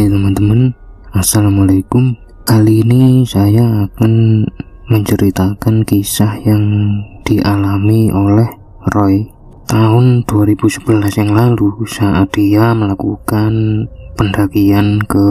Oke teman-teman, assalamualaikum. Kali ini saya akan menceritakan kisah yang dialami oleh Roy tahun 2011 yang lalu saat dia melakukan pendakian ke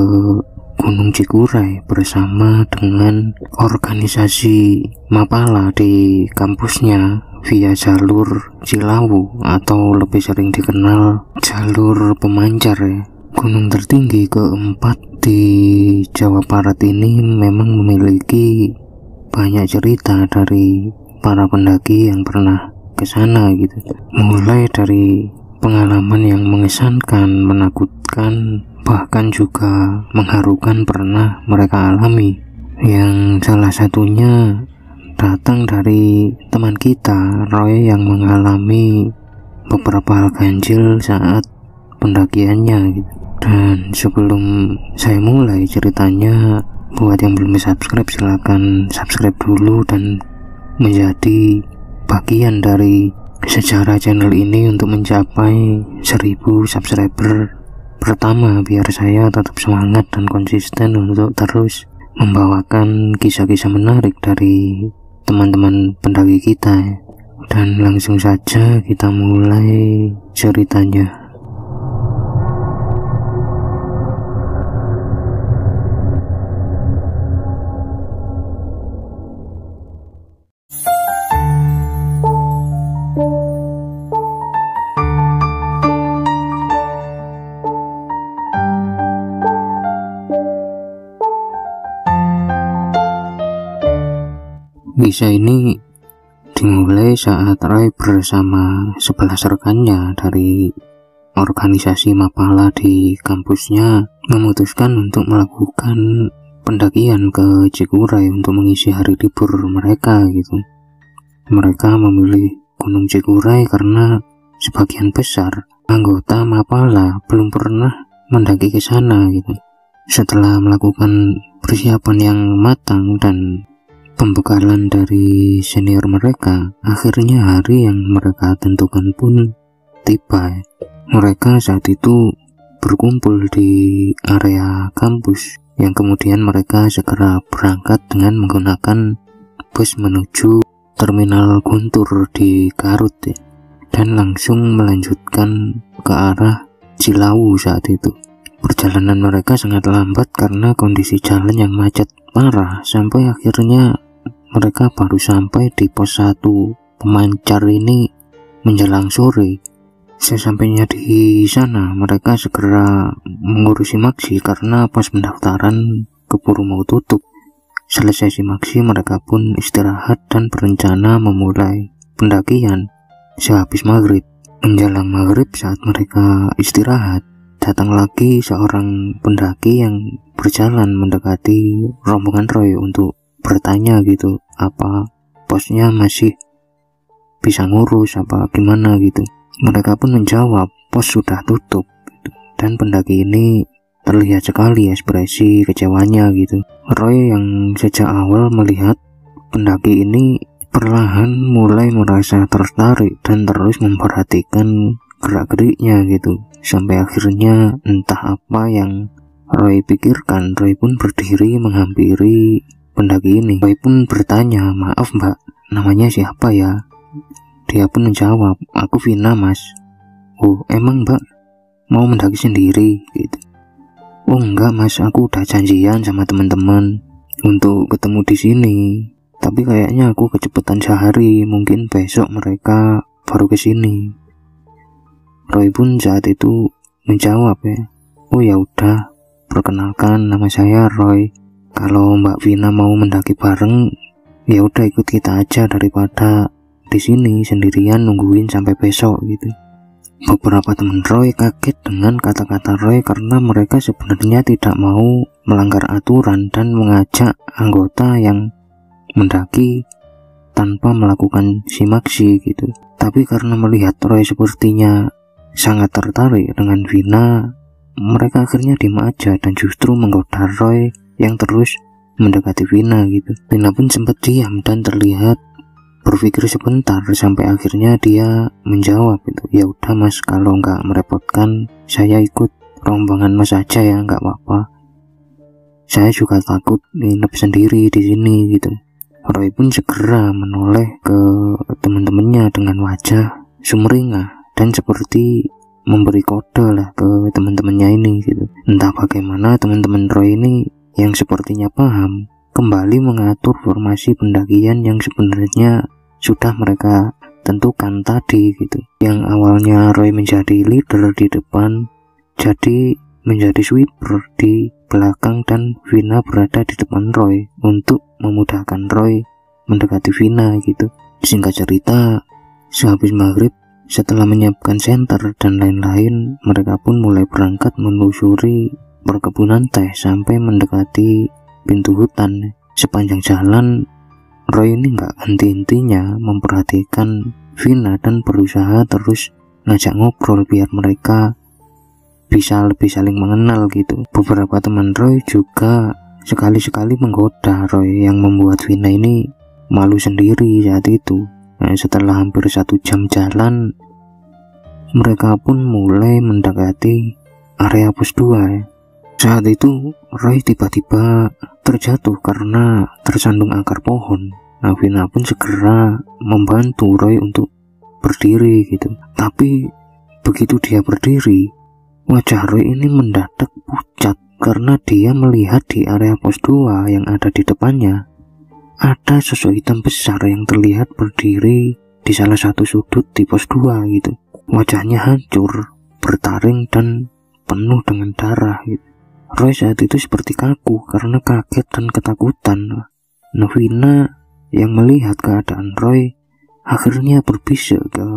Gunung Cikuray bersama dengan organisasi Mapala di kampusnya via jalur Cilawu atau lebih sering dikenal jalur pemancar ya. Gunung tertinggi keempat di Jawa Barat ini memang memiliki banyak cerita dari para pendaki yang pernah ke sana gitu. Mulai dari pengalaman yang mengesankan, menakutkan, bahkan juga mengharukan pernah mereka alami. Yang salah satunya datang dari teman kita, Roy, yang mengalami beberapa hal ganjil saat pendakiannya gitu. Dan sebelum saya mulai ceritanya, buat yang belum subscribe silahkan subscribe dulu dan menjadi bagian dari sejarah channel ini untuk mencapai 1000 subscriber pertama, biar saya tetap semangat dan konsisten untuk terus membawakan kisah-kisah menarik dari teman-teman pendaki kita. Dan langsung saja kita mulai ceritanya. Kisah ini dimulai saat Roy bersama 11 rekannya dari organisasi Mapala di kampusnya memutuskan untuk melakukan pendakian ke Cikuray untuk mengisi hari libur mereka gitu. Mereka memilih Gunung Cikuray karena sebagian besar anggota Mapala belum pernah mendaki ke sana gitu. Setelah melakukan persiapan yang matang dan pembekalan dari senior mereka, akhirnya hari yang mereka tentukan pun tiba. Mereka saat itu berkumpul di area kampus, yang kemudian mereka segera berangkat dengan menggunakan bus menuju terminal Guntur di Garut ya, dan langsung melanjutkan ke arah Cilawu saat itu. Perjalanan mereka sangat lambat karena kondisi jalan yang macet parah, sampai akhirnya mereka baru sampai di pos 1 pemancar ini menjelang sore. Sesampainya di sana, mereka segera mengurusi maksi karena pos pendaftaran keburu mau tutup. Selesai simaksi, mereka pun istirahat dan berencana memulai pendakian sehabis maghrib. Menjelang maghrib, saat mereka istirahat, datang lagi seorang pendaki yang berjalan mendekati rombongan Roy untuk bertanya gitu, apa posnya masih bisa ngurus apa gimana gitu. Mereka pun menjawab pos sudah tutup gitu. Dan pendaki ini terlihat sekali ekspresi kecewanya gitu. Roy yang sejak awal melihat pendaki ini perlahan mulai merasa tertarik dan terus memperhatikan gerak-geriknya gitu, sampai akhirnya entah apa yang Roy pikirkan, Roy pun berdiri menghampiri pendaki ini. Roy pun bertanya, "Maaf mbak, namanya siapa ya?" Dia pun menjawab, "Aku Vina mas." "Oh emang mbak mau mendaki sendiri gitu?" "Oh enggak mas, aku udah janjian sama teman-teman untuk ketemu di sini, tapi kayaknya aku kecepatan sehari, mungkin besok mereka baru ke sini." Roy pun saat itu menjawab ya, "Oh ya udah, perkenalkan nama saya Roy. Kalau Mbak Vina mau mendaki bareng, ya udah ikut kita aja daripada di sini sendirian nungguin sampai besok gitu." Beberapa teman Roy kaget dengan kata-kata Roy karena mereka sebenarnya tidak mau melanggar aturan dan mengajak anggota yang mendaki tanpa melakukan simaksi gitu. Tapi karena melihat Roy sepertinya sangat tertarik dengan Vina, mereka akhirnya diam aja dan justru menggoda Roy yang terus mendekati Vina gitu. Vina pun sempat diam dan terlihat berpikir sebentar sampai akhirnya dia menjawab itu, "Ya udah mas, kalau nggak merepotkan saya ikut rombongan Mas aja ya, nggak apa-apa. Saya juga takut nginep sendiri di sini gitu. Roy pun segera menoleh ke teman-temannya dengan wajah sumringah dan seperti memberi kode lah ke teman-temannya ini gitu. Entah bagaimana teman-teman Roy ini yang sepertinya paham kembali mengatur formasi pendakian yang sebenarnya sudah mereka tentukan tadi gitu. Yang awalnya Roy menjadi leader di depan jadi menjadi sweeper di belakang dan Vina berada di depan Roy untuk memudahkan Roy mendekati Vina gitu. Singkat cerita, sehabis maghrib setelah menyiapkan senter dan lain-lain, mereka pun mulai berangkat menelusuri perkebunan teh sampai mendekati pintu hutan. Sepanjang jalan, Roy ini nggak henti-hentinya memperhatikan Vina dan berusaha terus ngajak ngobrol biar mereka bisa lebih saling mengenal gitu. Beberapa teman Roy juga sekali-sekali menggoda Roy yang membuat Vina ini malu sendiri saat itu. Nah, setelah hampir 1 jam jalan, mereka pun mulai mendekati area pos 2 ya. Saat itu Roy tiba-tiba terjatuh karena tersandung akar pohon. Nah, Vina pun segera membantu Roy untuk berdiri gitu. Tapi begitu dia berdiri, wajah Roy ini mendadak pucat karena dia melihat di area pos 2 yang ada di depannya ada sosok hitam besar yang terlihat berdiri di salah satu sudut di pos 2 gitu. Wajahnya hancur, bertaring dan penuh dengan darah gitu. Roy saat itu seperti kaku karena kaget dan ketakutan. Vina yang melihat keadaan Roy akhirnya berbisik ke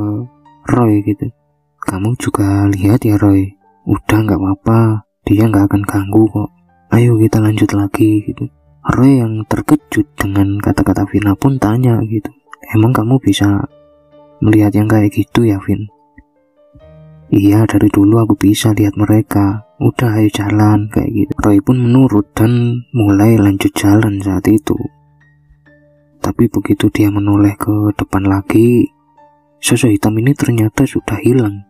Roy gitu. "Kamu juga lihat ya Roy? Udah nggak apa-apa, dia nggak akan ganggu kok. Ayo kita lanjut lagi gitu." Roy yang terkejut dengan kata-kata Vina pun tanya gitu, "Emang kamu bisa melihat yang kayak gitu ya Vin?" "Iya, dari dulu aku bisa lihat mereka. Udah ayo jalan," kayak gitu. Roy pun menurut dan mulai lanjut jalan saat itu. Tapi begitu dia menoleh ke depan lagi, sosok hitam ini ternyata sudah hilang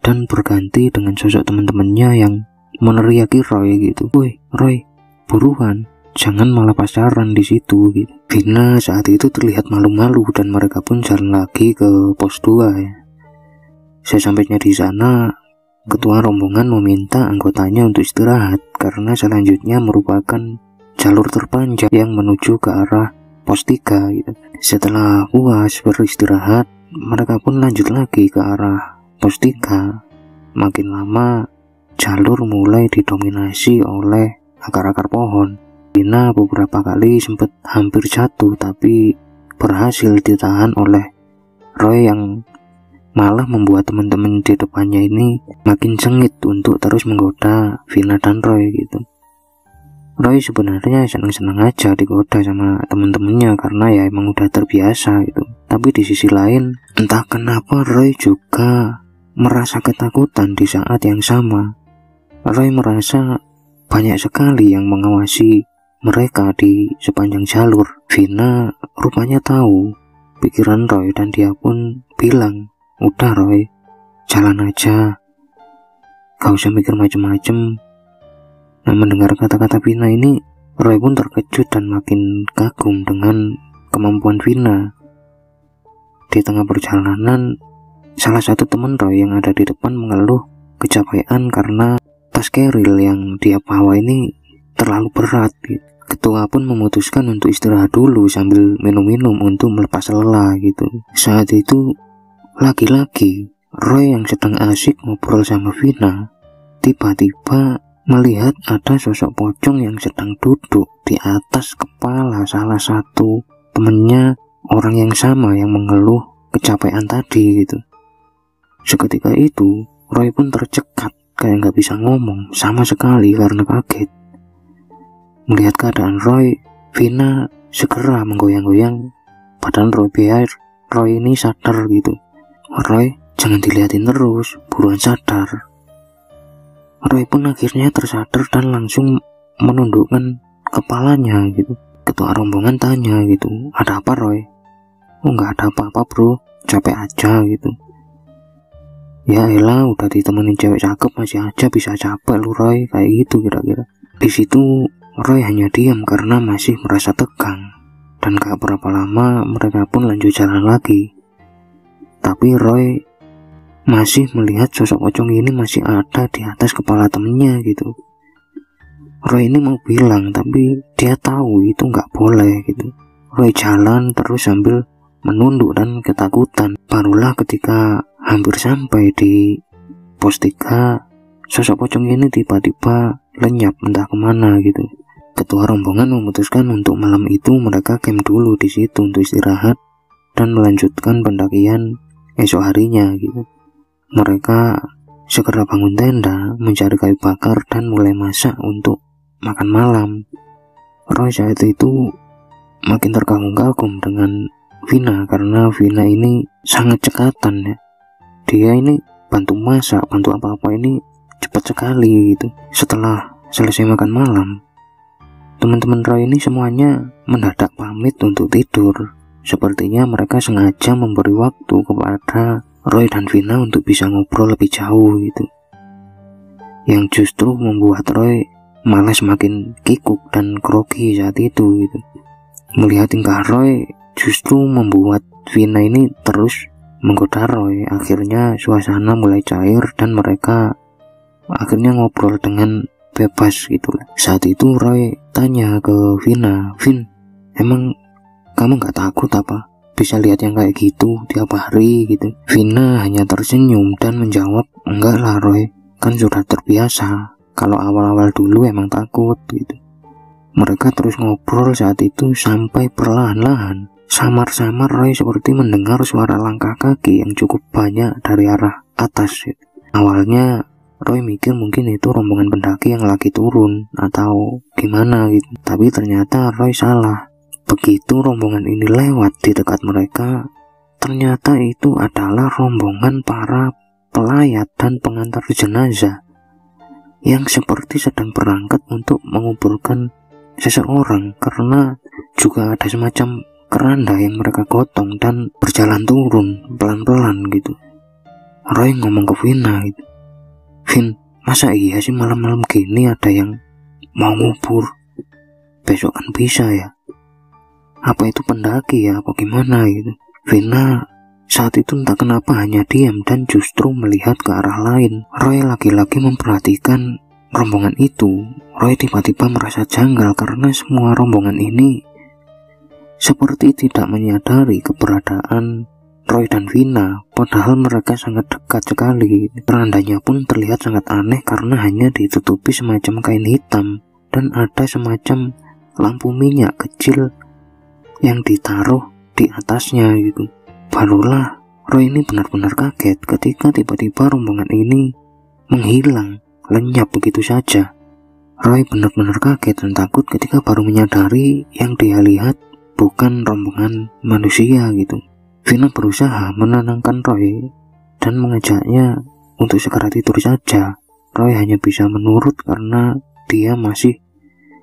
dan berganti dengan sosok teman-temannya yang meneriaki Roy gitu. "Woi Roy, buruan, jangan malah pacaran di situ gitu." Vina saat itu terlihat malu-malu dan mereka pun jalan lagi ke pos 2 ya. Sesampainya di sana, ketua rombongan meminta anggotanya untuk istirahat karena selanjutnya merupakan jalur terpanjang yang menuju ke arah pos 3 gitu. Setelah puas beristirahat, mereka pun lanjut lagi ke arah pos 3. Makin lama jalur mulai didominasi oleh akar-akar pohon. Vina beberapa kali sempat hampir jatuh tapi berhasil ditahan oleh Roy yang malah membuat teman-teman di depannya ini makin sengit untuk terus menggoda Vina dan Roy gitu. Roy sebenarnya senang-senang aja digoda sama teman-temannya karena ya emang udah terbiasa gitu. Tapi di sisi lain, entah kenapa Roy juga merasa ketakutan di saat yang sama. Roy merasa banyak sekali yang mengawasi mereka di sepanjang jalur. Vina rupanya tahu pikiran Roy dan dia pun bilang, "Udah Roy, jalan aja, gak usah mikir macem-macem." Nah, mendengar kata-kata Vina ini, Roy pun terkejut dan makin kagum dengan kemampuan Vina. Di tengah perjalanan, salah satu teman Roy yang ada di depan mengeluh kecapean karena tas keril yang dia bawa ini terlalu berat gitu. Ketua pun memutuskan untuk istirahat dulu sambil minum-minum untuk melepas lelah gitu. Saat itu, lagi-lagi Roy yang sedang asik ngobrol sama Vina tiba-tiba melihat ada sosok pocong yang sedang duduk di atas kepala salah satu temennya orang yang sama yang mengeluh kecapean tadi gitu. Seketika itu Roy pun tercekat, kayak gak bisa ngomong sama sekali karena kaget. Melihat keadaan Roy, Vina segera menggoyang-goyang badan Roy biar Roy ini sadar gitu. "Roy, jangan dilihatin terus, buruan sadar." Roy pun akhirnya tersadar dan langsung menundukkan kepalanya gitu. Ketua rombongan tanya gitu, "Ada apa Roy?" "Oh, nggak ada apa-apa bro, capek aja gitu." Ya elah, udah ditemenin cewek cakep masih aja bisa capek lu Roy, kayak gitu kira-kira. Di situ Roy hanya diam karena masih merasa tegang. Dan gak berapa lama mereka pun lanjut jalan lagi. Tapi Roy masih melihat sosok pocong ini masih ada di atas kepala temennya gitu. Roy ini mau bilang tapi dia tahu itu nggak boleh gitu. Roy jalan terus sambil menunduk dan ketakutan. Barulah ketika hampir sampai di pos 3, sosok pocong ini tiba-tiba lenyap entah kemana gitu. Ketua rombongan memutuskan untuk malam itu mereka camp dulu di situ untuk istirahat dan melanjutkan pendakian esok harinya gitu. Mereka segera bangun tenda, mencari kayu bakar dan mulai masak untuk makan malam. Roy saat itu makin terkagum-kagum dengan Vina karena Vina ini sangat cekatan ya. Dia ini bantu masak, bantu apa-apa ini cepat sekali gitu. Setelah selesai makan malam, teman-teman Roy ini semuanya mendadak pamit untuk tidur. Sepertinya mereka sengaja memberi waktu kepada Roy dan Vina untuk bisa ngobrol lebih jauh gitu. Yang justru membuat Roy malah semakin kikuk dan grogi saat itu gitu. Melihat tingkah Roy justru membuat Vina ini terus menggoda Roy. Akhirnya suasana mulai cair dan mereka akhirnya ngobrol dengan bebas gitu lah. Saat itu Roy tanya ke Vina, "Vin, emang kamu gak takut apa? Bisa lihat yang kayak gitu tiap hari gitu?" Vina hanya tersenyum dan menjawab, "Enggak lah Roy, kan sudah terbiasa. Kalau awal-awal dulu emang takut gitu." Mereka terus ngobrol saat itu sampai perlahan-lahan. Samar-samar Roy seperti mendengar suara langkah kaki yang cukup banyak dari arah atas gitu. Awalnya Roy mikir mungkin itu rombongan pendaki yang lagi turun atau gimana gitu. Tapi ternyata Roy salah. Begitu rombongan ini lewat di dekat mereka, ternyata itu adalah rombongan para pelayat dan pengantar jenazah yang seperti sedang berangkat untuk menguburkan seseorang, karena juga ada semacam keranda yang mereka gotong dan berjalan turun pelan-pelan gitu. Roy ngomong ke Vina gitu, "Vin, masa iya sih malam-malam gini ada yang mau ngubur? Besok kan bisa ya? Apa itu pendaki ya, apa gimana gitu?" Vina saat itu entah kenapa hanya diam dan justru melihat ke arah lain. Roy lagi-lagi memperhatikan rombongan itu. Roy tiba-tiba merasa janggal karena semua rombongan ini seperti tidak menyadari keberadaan Roy dan Vina, padahal mereka sangat dekat sekali. Kerandanya pun terlihat sangat aneh karena hanya ditutupi semacam kain hitam dan ada semacam lampu minyak kecil yang ditaruh di atasnya gitu. Barulah Roy ini benar-benar kaget ketika tiba-tiba rombongan ini menghilang, lenyap begitu saja. Roy benar-benar kaget dan takut ketika baru menyadari yang dia lihat bukan rombongan manusia gitu. Vina berusaha menenangkan Roy dan mengajaknya untuk segera tidur saja. Roy hanya bisa menurut karena dia masih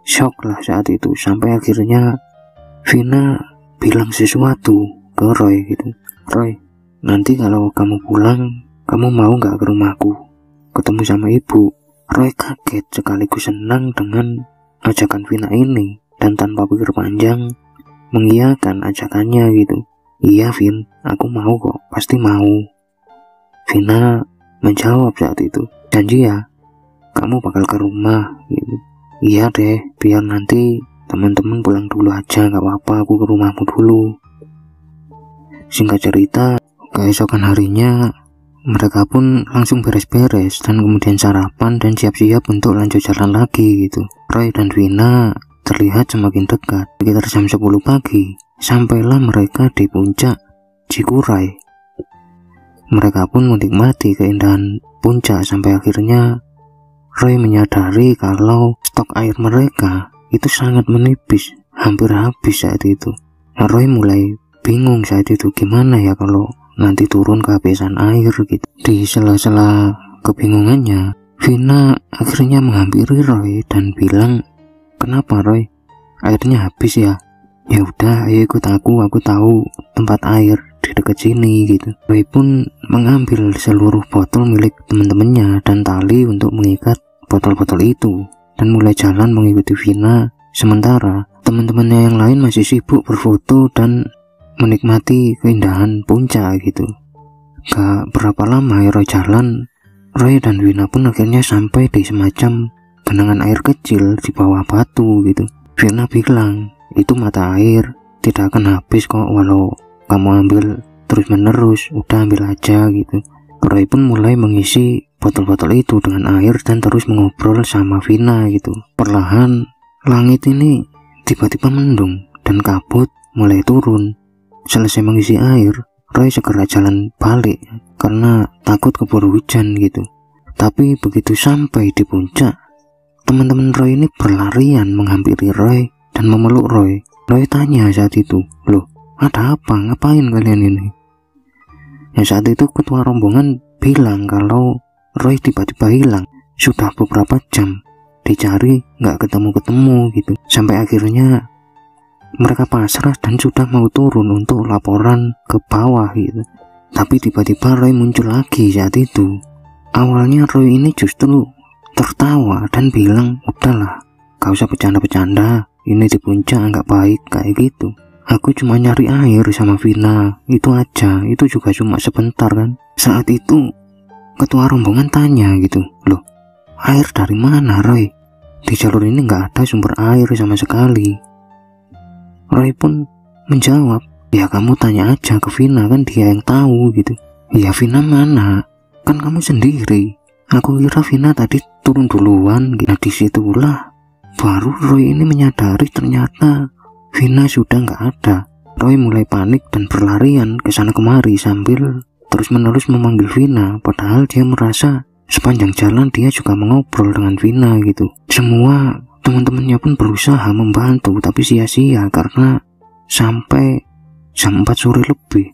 shock lah saat itu. Sampai akhirnya Vina bilang sesuatu ke Roy gitu, "Roy, nanti kalau kamu pulang, kamu mau gak ke rumahku ketemu sama ibu?" Roy kaget sekaligus senang dengan ajakan Vina ini dan tanpa pikir panjang mengiyakan ajakannya gitu. "Iya Vin, aku mau kok, pasti mau." Vina menjawab saat itu, "Janji ya, kamu bakal ke rumah gitu." "Iya deh, biar nanti teman-teman pulang dulu aja, gak apa-apa, aku ke rumahmu dulu." Singkat cerita, keesokan harinya mereka pun langsung beres-beres dan kemudian sarapan dan siap-siap untuk lanjut jalan lagi gitu. Roy dan Vina terlihat semakin dekat. Sekitar jam 10 pagi, sampailah mereka di puncak Cikuray. Mereka pun menikmati keindahan puncak sampai akhirnya Roy menyadari kalau stok air mereka itu sangat menipis, hampir habis saat itu. Roy mulai bingung saat itu, gimana ya kalau nanti turun kehabisan air gitu. Di sela-sela kebingungannya, Vina akhirnya menghampiri Roy dan bilang, "Kenapa Roy? Airnya habis ya? Ya udah, ayo ikut aku tahu tempat air di dekat sini gitu. Roy pun mengambil seluruh botol milik teman-temannya dan tali untuk mengikat botol-botol itu dan mulai jalan mengikuti Vina. Sementara teman-temannya yang lain masih sibuk berfoto dan menikmati keindahan puncak gitu. Gak berapa lama Roy jalan, Roy dan Vina pun akhirnya sampai di semacam genangan air kecil di bawah batu gitu. Vina bilang, itu mata air tidak akan habis kok walau kamu ambil terus menerus, udah ambil aja gitu. Roy pun mulai mengisi botol-botol itu dengan air dan terus mengobrol sama Vina gitu. Perlahan langit ini tiba-tiba mendung dan kabut mulai turun. Selesai mengisi air, Roy segera jalan balik karena takut keburu hujan gitu. Tapi begitu sampai di puncak, teman-teman Roy ini berlarian menghampiri Roy dan memeluk Roy. Roy tanya saat itu, "Loh, ada apa? Ngapain kalian ini?" Ya saat itu ketua rombongan bilang kalau Roy tiba-tiba hilang. Sudah beberapa jam dicari, nggak ketemu-ketemu gitu. Sampai akhirnya mereka pasrah dan sudah mau turun untuk laporan ke bawah gitu. Tapi tiba-tiba Roy muncul lagi saat itu. Awalnya Roy ini justru tertawa dan bilang, "Udahlah, gak usah bercanda-bercanda, ini di puncak nggak baik kayak gitu. Aku cuma nyari air sama Vina, itu aja, itu juga cuma sebentar kan." Saat itu ketua rombongan tanya gitu, "Loh, air dari mana Roy? Di jalur ini nggak ada sumber air sama sekali." Roy pun menjawab, "Ya kamu tanya aja ke Vina, kan dia yang tahu gitu." "Ya Vina mana? Kan kamu sendiri. Aku kira Vina tadi turun duluan." Nah disitulah baru Roy ini menyadari ternyata Vina sudah nggak ada. Roy mulai panik dan berlarian ke sana kemari sambil terus-menerus memanggil Vina, padahal dia merasa sepanjang jalan dia juga mengobrol dengan Vina gitu. Semua teman-temannya pun berusaha membantu tapi sia-sia karena sampai jam 4 sore lebih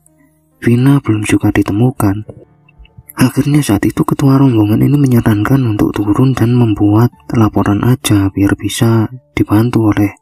Vina belum juga ditemukan. Akhirnya saat itu ketua rombongan ini menyarankan untuk turun dan membuat laporan aja biar bisa dibantu oleh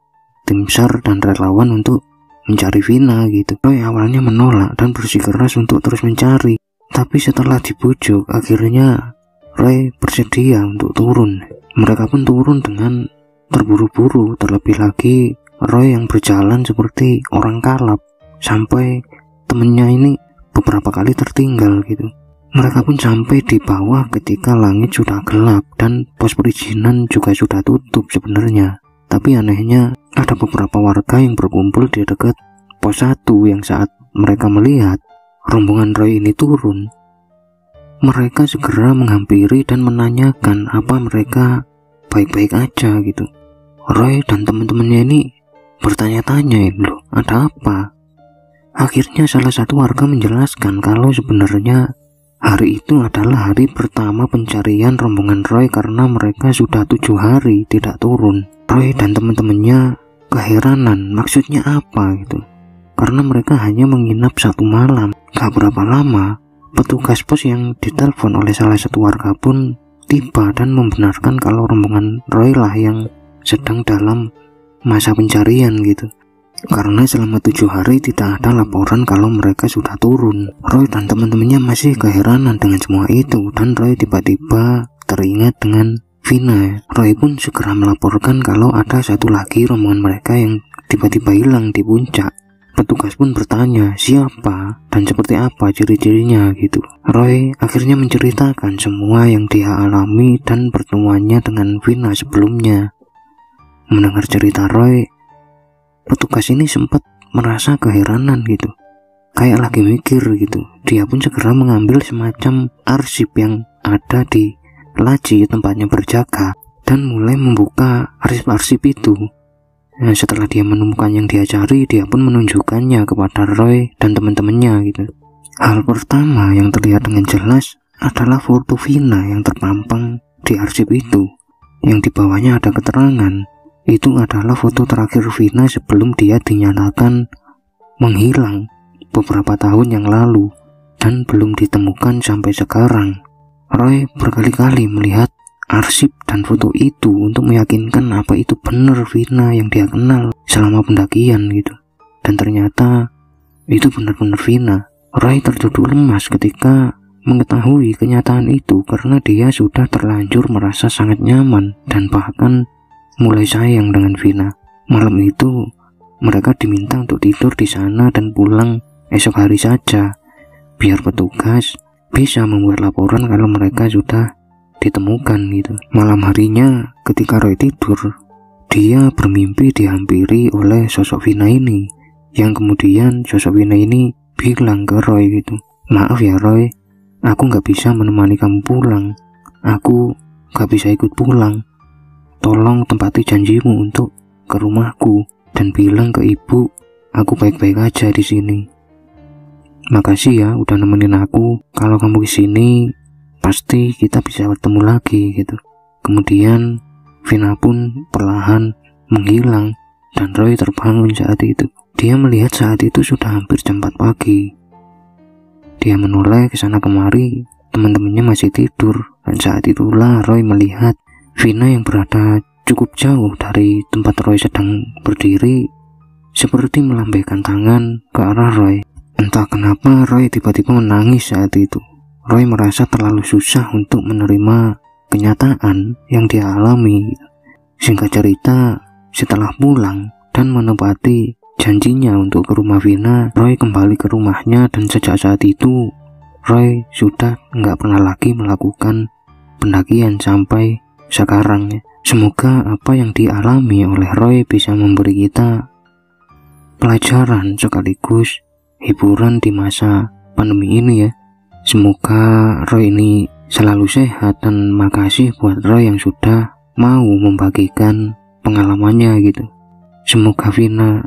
tim SAR dan relawan untuk mencari Vina gitu. Roy awalnya menolak dan bersikeras untuk terus mencari, tapi setelah dibujuk akhirnya Roy bersedia untuk turun. Mereka pun turun dengan terburu-buru, terlebih lagi Roy yang berjalan seperti orang kalap sampai temennya ini beberapa kali tertinggal gitu. Mereka pun sampai di bawah ketika langit sudah gelap dan pos perizinan juga sudah tutup sebenarnya. Tapi anehnya ada beberapa warga yang berkumpul di dekat pos 1 yang saat mereka melihat rombongan Roy ini turun, mereka segera menghampiri dan menanyakan apa mereka baik-baik aja gitu. Roy dan teman-temannya ini bertanya-tanya, "Loh, ada apa?" Akhirnya salah satu warga menjelaskan kalau sebenarnya hari itu adalah hari pertama pencarian rombongan Roy karena mereka sudah 7 hari tidak turun. Roy dan teman-temannya keheranan maksudnya apa gitu, karena mereka hanya menginap 1 malam. Gak berapa lama petugas pos yang ditelepon oleh salah satu warga pun tiba dan membenarkan kalau rombongan Roy lah yang sedang dalam masa pencarian gitu. Karena selama 7 hari tidak ada laporan kalau mereka sudah turun. Roy dan teman-temannya masih keheranan dengan semua itu dan Roy tiba-tiba teringat dengan Vina. Roy pun segera melaporkan kalau ada satu lagi rombongan mereka yang tiba-tiba hilang di puncak. Petugas pun bertanya siapa dan seperti apa ciri-cirinya gitu. Roy akhirnya menceritakan semua yang dia alami dan pertemuannya dengan Vina sebelumnya. Mendengar cerita Roy, petugas ini sempat merasa keheranan gitu, kayak lagi mikir gitu. Dia pun segera mengambil semacam arsip yang ada di laci tempatnya berjaga dan mulai membuka arsip-arsip itu. Nah, setelah dia menemukan yang dia cari, dia pun menunjukkannya kepada Roy dan teman-temannya gitu. Hal pertama yang terlihat dengan jelas adalah foto Vina yang terpampang di arsip itu, yang di bawahnya ada keterangan. Itu adalah foto terakhir Vina sebelum dia dinyatakan menghilang beberapa tahun yang lalu dan belum ditemukan sampai sekarang. Roy berkali-kali melihat arsip dan foto itu untuk meyakinkan apa itu benar Vina yang dia kenal selama pendakian gitu. Dan ternyata itu benar-benar Vina. Roy terduduk lemas ketika mengetahui kenyataan itu karena dia sudah terlanjur merasa sangat nyaman dan bahkan mulai sayang dengan Vina. Malam itu mereka diminta untuk tidur di sana dan pulang esok hari saja, biar petugas bisa membuat laporan kalau mereka sudah ditemukan gitu. Malam harinya ketika Roy tidur, dia bermimpi dihampiri oleh sosok Vina ini, yang kemudian sosok Vina ini bilang ke Roy gitu, "Maaf ya Roy, aku gak bisa menemani kamu pulang. Aku gak bisa ikut pulang. Tolong tempati janjimu untuk ke rumahku dan bilang ke ibu aku baik-baik aja di sini. Makasih ya udah nemenin aku. Kalau kamu kesini pasti kita bisa bertemu lagi gitu." Kemudian Vina pun perlahan menghilang dan Roy terbangun saat itu. Dia melihat saat itu sudah hampir jam 4 pagi. Dia menoleh ke sana kemari, teman-temannya masih tidur, dan saat itulah Roy melihat Vina yang berada cukup jauh dari tempat Roy sedang berdiri, seperti melambaikan tangan ke arah Roy. Entah kenapa Roy tiba-tiba menangis saat itu. Roy merasa terlalu susah untuk menerima kenyataan yang dia alami. Singkat cerita, setelah pulang dan menepati janjinya untuk ke rumah Vina, Roy kembali ke rumahnya dan sejak saat itu Roy sudah nggak pernah lagi melakukan pendakian sampai sekarang ya. Semoga apa yang dialami oleh Roy bisa memberi kita pelajaran sekaligus hiburan di masa pandemi ini ya. Semoga Roy ini selalu sehat dan makasih buat Roy yang sudah mau membagikan pengalamannya gitu. Semoga Vina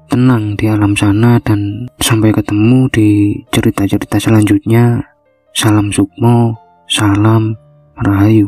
tenang di alam sana dan sampai ketemu di cerita-cerita selanjutnya. Salam Sukmo, salam Rahayu.